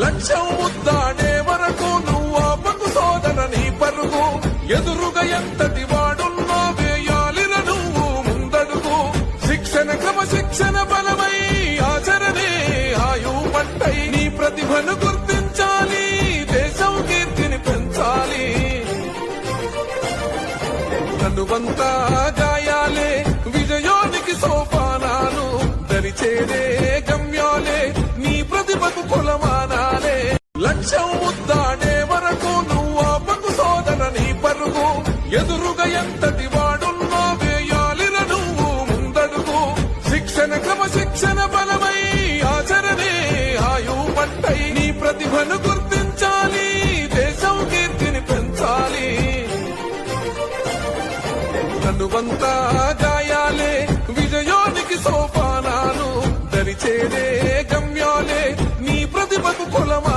లక్ష్యం ముద్దాడే వరకు నువ్వు ఆపకు సోదర నీ పరుగు ఎదురుగా ఎంతటి వాడున్నా వేయాలిన నువ్వు ముందడుగు శిక్షణ క్రమశిక్షణ బలమై ఆచరణే ఆయు పంటై నీ ప్రతిభను గుర్తించాలి దేశం కీర్తిని పెంచాలి నన్నువంతా గాయాలే విజయానికి సోపానాలు దరిచేరే గమ్యాలే నీ ప్రతిభకు కొలమానాలే లక్ష్యం ముద్దాడే వరకు నువ్వు ఆపకు సోదర నీ పరుగు ఎదురుగా ఎంతటి వాడున్నా వేయాలిన నువ్వు ముందడుగు శిక్షణ క్రమశిక్షణ బలమై ఆచరణే ఆయు పంటై నీ ప్రతిభను గుర్తించాలి దేశం కీర్తిని పెంచాలి నన్నువంతా గాయాలే విజయానికి సోపానాలు దరిచేరే గమ్యాలే నీ ప్రతిభకు కొలమా